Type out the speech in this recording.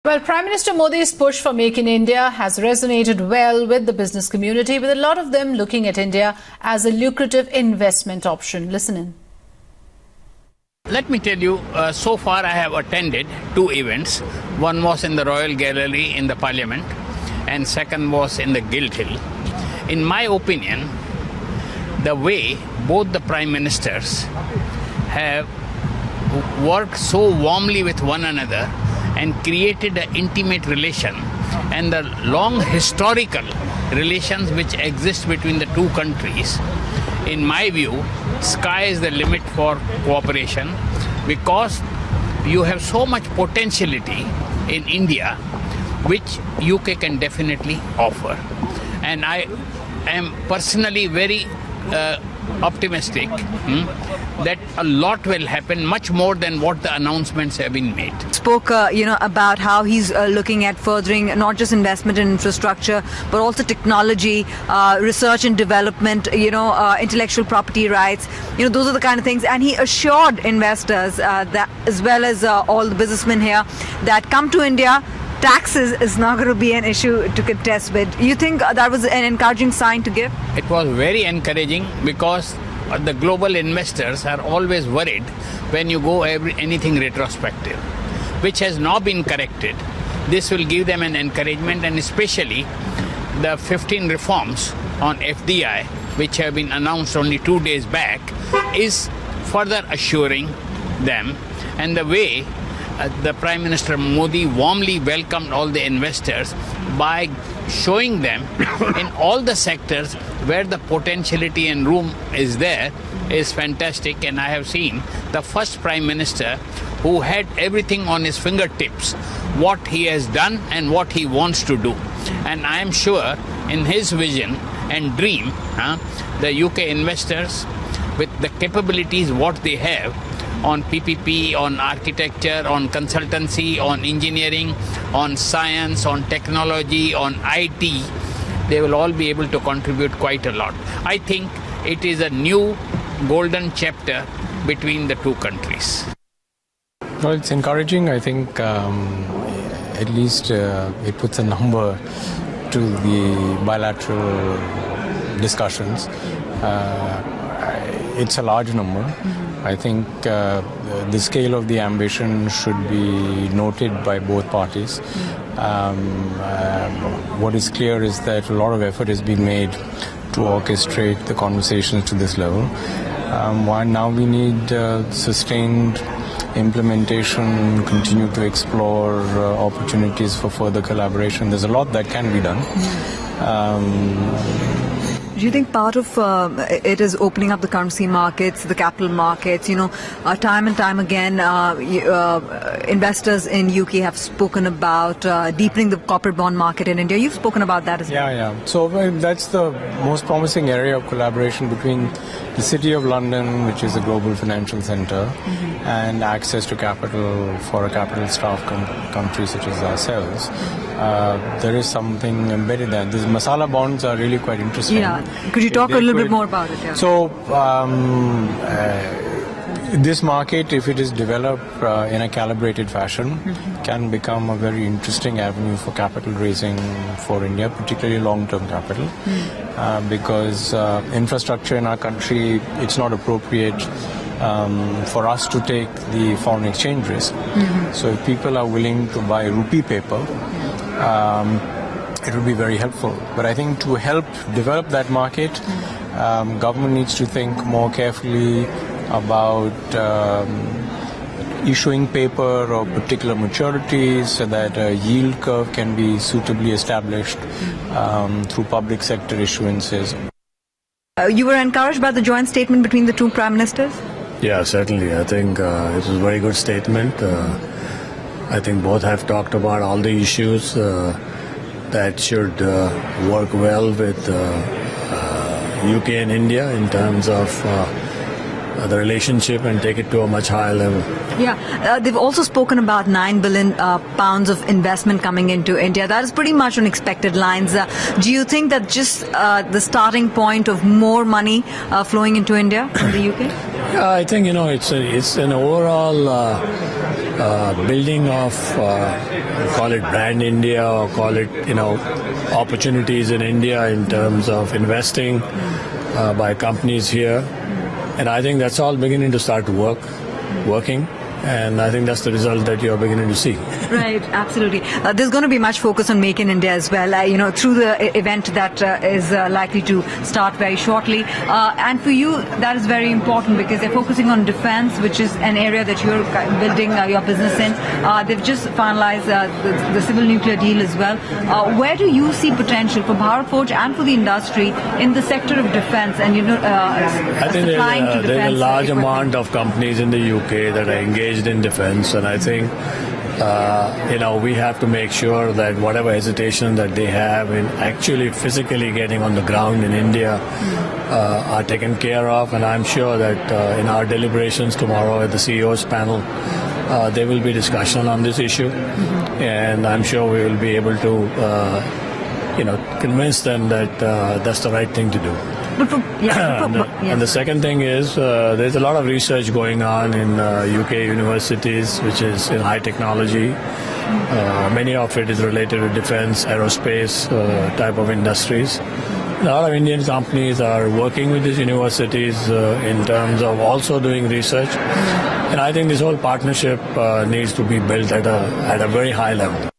Well, Prime Minister Modi's push for Make in India has resonated well with the business community, with a lot of them looking at India as a lucrative investment option. Listen in. Let me tell you, so far I have attended two events. One was in the Royal Gallery in the Parliament and second was in the Guild Hall. In my opinion, the way both the Prime Ministers have worked so warmly with one another and created an intimate relation and the long historical relations which exist between the two countries, in my view, sky is the limit for cooperation, because you have so much potentiality in India which UK can definitely offer. And I am personally very optimistic that a lot will happen, much more than what the announcements have been made. Spoke, about how he's looking at furthering not just investment in infrastructure, but also technology, research and development, intellectual property rights. Those are the kind of things. And he assured investors that, as well as all the businessmen here, that come to India, taxes is not going to be an issue to contest with. You think that was an encouraging sign to give? It was very encouraging, because the global investors are always worried when you go anything retrospective, which has now been corrected. This will give them an encouragement, and especially the 15 reforms on FDI, which have been announced only 2 days back, is further assuring them. And the way the Prime Minister Modi warmly welcomed all the investors by showing them in all the sectors where the potentiality and room is there is fantastic. And I have seen the first Prime Minister who had everything on his fingertips, what he has done and what he wants to do. And I am sure in his vision and dream, the UK investors, with the capabilities what they have on PPP, on architecture, on consultancy, on engineering, on science, on technology, on IT, they will all be able to contribute quite a lot. I think it is a new golden chapter between the two countries. Well, it's encouraging. I think at least it puts a number to the bilateral discussions. It's a large number. I think the scale of the ambition should be noted by both parties. What is clear is that a lot of effort is being made to orchestrate the conversations to this level. While now we need sustained implementation, continue to explore opportunities for further collaboration. There's a lot that can be done. Do you think part of it is opening up the currency markets, the capital markets? Time and time again, investors in UK have spoken about deepening the corporate bond market in India. You've spoken about that as well. Yeah. So that's the most promising area of collaboration between the City of London, which is a global financial center, and access to capital for a capital-starved country such as ourselves. There is something embedded there. These masala bonds are really quite interesting. Yeah. Could you talk a little bit more about it? Yeah. So, this market, if it is developed in a calibrated fashion, can become a very interesting avenue for capital raising for India, particularly long-term capital, because infrastructure in our country, it's not appropriate for us to take the foreign exchange risk. So if people are willing to buy rupee paper, it would be very helpful. But I think to help develop that market, government needs to think more carefully about issuing paper or particular maturities so that a yield curve can be suitably established through public sector issuances. You were encouraged by the joint statement between the two Prime Ministers? Yeah, certainly. I think it was a very good statement. I think both have talked about all the issues that should work well with UK and India in terms of the relationship and take it to a much higher level. Yeah, they've also spoken about £9 billion pounds of investment coming into India. That is pretty much on expected lines. Do you think that just the starting point of more money flowing into India from the UK? Yeah, I think it's an overall building of, call it brand India or call it, opportunities in India in terms of investing by companies here. And I think that's all beginning to start to working. And I think that's the result that you're beginning to see. Right, absolutely. There's going to be much focus on Make in India as well, through the event that is likely to start very shortly. And for you, that is very important because they're focusing on defense, which is an area that you're building your business in. They've just finalized the civil nuclear deal as well. Where do you see potential for Bharat Forge and for the industry in the sector of defense and, I think supplying to defense? There's a large equipment? amount of companies in the UK that are engaged in defense, and I think we have to make sure that whatever hesitation that they have in actually physically getting on the ground in India are taken care of. And I'm sure that in our deliberations tomorrow at the CEO's panel, there will be discussion on this issue, and I'm sure we will be able to convince them that that's the right thing to do. And the second thing is there's a lot of research going on in UK universities, which is in high technology. Many of it is related to defense, aerospace type of industries. A lot of Indian companies are working with these universities in terms of also doing research. And I think this whole partnership needs to be built at a very high level.